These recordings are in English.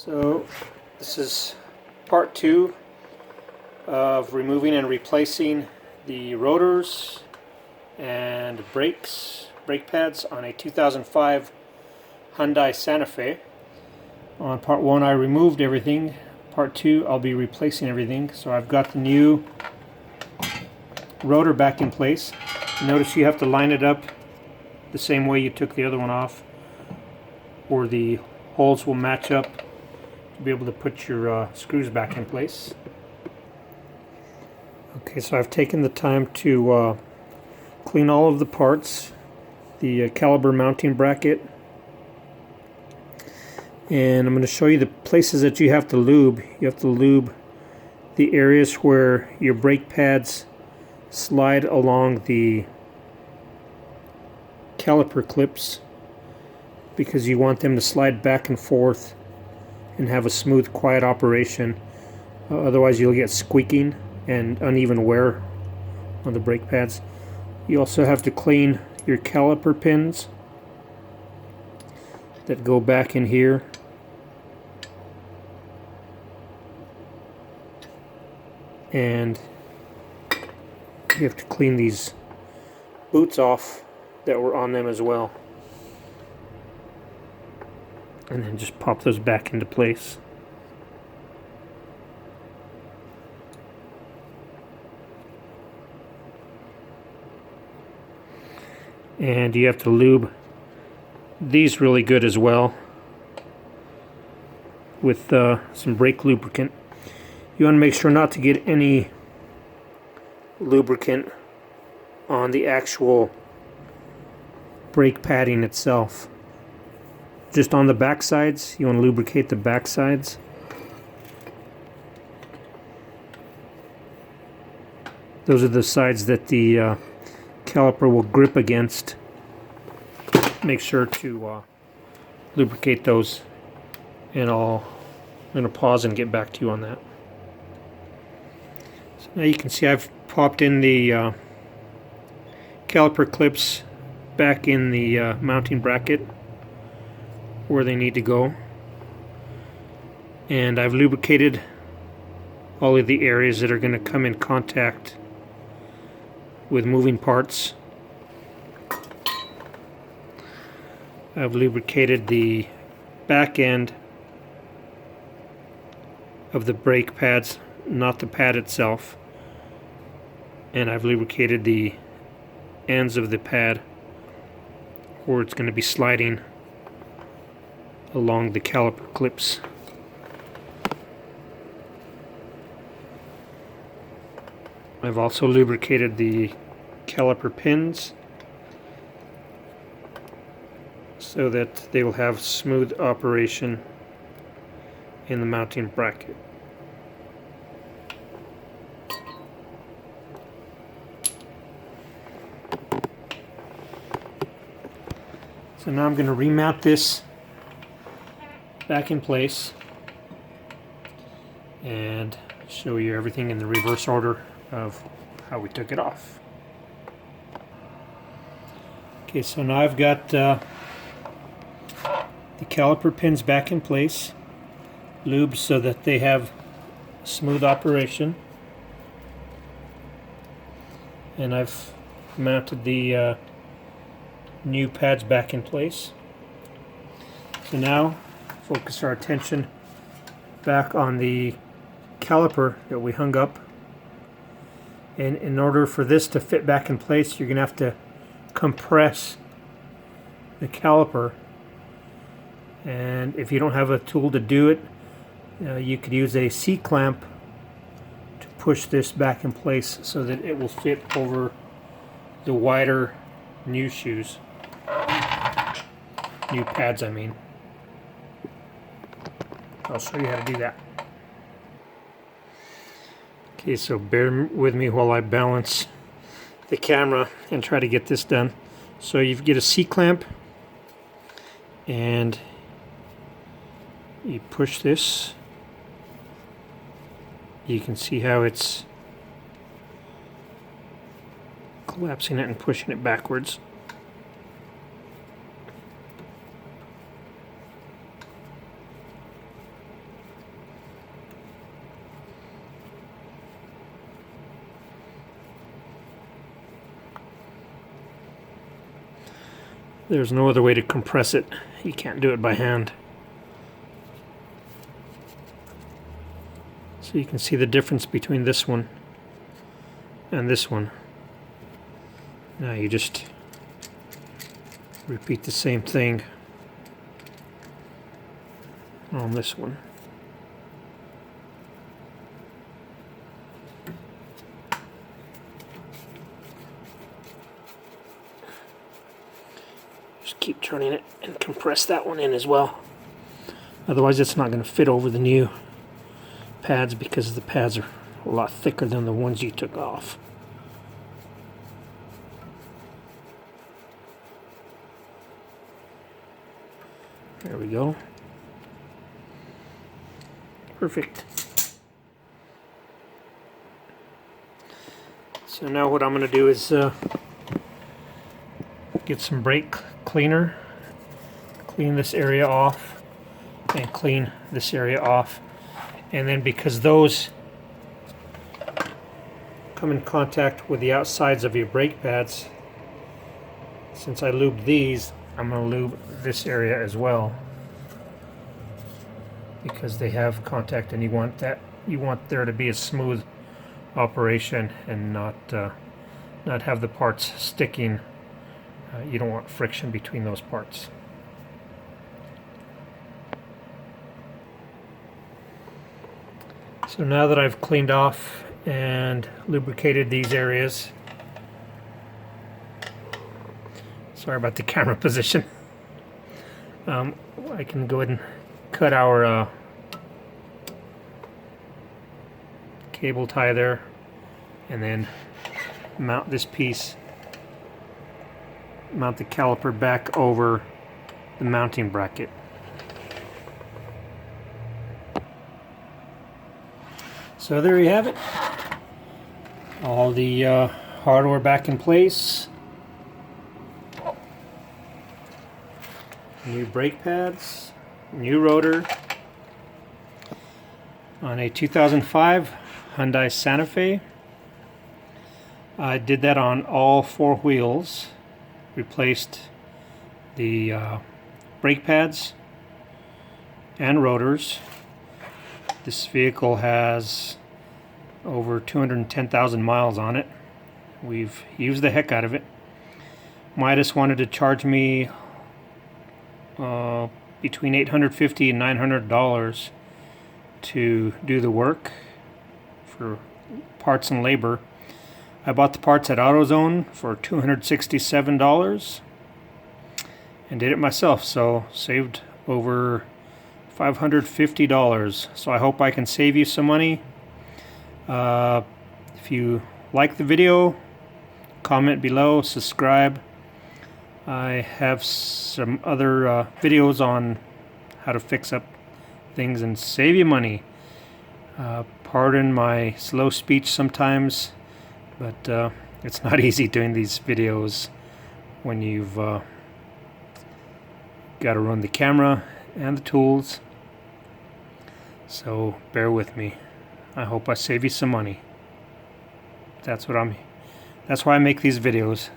So this is part 2 of removing and replacing the rotors and brake pads on a 2005 Hyundai Santa Fe. On part 1 I removed everything. Part 2 I'll be replacing everything. So I've got the new rotor back in place. Notice you have to line it up the same way you took the other one off, or the holes will match up to be able to put your screws back in place. Okay, so I've taken the time to clean all of the parts, the caliper mounting bracket, and I'm going to show you the places that you have to lube. You have to lube the areas where your brake pads slide along the caliper clips, because you want them to slide back and forth and have a smooth, quiet operation. Otherwise you'll get squeaking and uneven wear on the brake pads. You also have to clean your caliper pins that go back in here. And you have to clean these boots off that were on them as well. And then just pop those back into place. And you have to lube these really good as well with some brake lubricant. You want to make sure not to get any lubricant on the actual brake padding itself. Just on the back sides, you want to lubricate the back sides. Those are the sides that the caliper will grip against. Make sure to lubricate those, and I'm going to pause and get back to you on that. So now you can see I've popped in the caliper clips back in the mounting bracket where they need to go, and I've lubricated all of the areas that are going to come in contact with moving parts. I've lubricated the back end of the brake pads, not the pad itself, and I've lubricated the ends of the pad where it's going to be sliding along the caliper clips. I've also lubricated the caliper pins so that they will have smooth operation in the mounting bracket. So now I'm going to remount this back in place and show you everything in the reverse order of how we took it off. Okay, so now I've got the caliper pins back in place, lubed so that they have smooth operation, and I've mounted the new pads back in place. So now focus our attention back on the caliper that we hung up, and in order for this to fit back in place, you're going to have to compress the caliper, and if you don't have a tool to do it, you could use a C-clamp to push this back in place so that it will fit over the wider new shoes, new pads I mean. I'll show you how to do that. Okay, so bear with me while I balance the camera and try to get this done. So you get a C-clamp and you push this. You can see how it's collapsing it and pushing it backwards. There's no other way to compress it. You can't do it by hand. So you can see the difference between this one and this one. Now you just repeat the same thing on this one. Just keep turning it and compress that one in as well. Otherwise it's not going to fit over the new pads because the pads are a lot thicker than the ones you took off. There we go. Perfect. So now what I'm going to do is get some brake cleaner, clean this area off, and clean this area off. And then because those come in contact with the outsides of your brake pads, since I lubed these, I'm going to lube this area as well, because they have contact, and you want there to be a smooth operation and not have the parts sticking. You don't want friction between those parts. So now that I've cleaned off and lubricated these areas, sorry about the camera position, I can go ahead and cut our cable tie there, and then mount this piece, mount the caliper back over the mounting bracket. So there you have it. All the hardware back in place. New brake pads, new rotor on a 2005 Hyundai Santa Fe. I did that on all four wheels. Replaced the brake pads and rotors. This vehicle has over 210,000 miles on it. We've used the heck out of it. Midas wanted to charge me between $850 and $900 to do the work for parts and labor. I bought the parts at AutoZone for $267 and did it myself, so saved over $550. So I hope I can save you some money. If you like the video, comment below, subscribe. I have some other videos on how to fix up things and save you money. Pardon my slow speech sometimes, but it's not easy doing these videos when you've got to run the camera and the tools. So bear with me. I hope I save you some money. That's why I make these videos,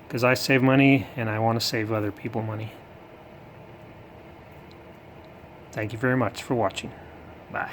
because I save money and I want to save other people money. Thank you very much for watching. Bye.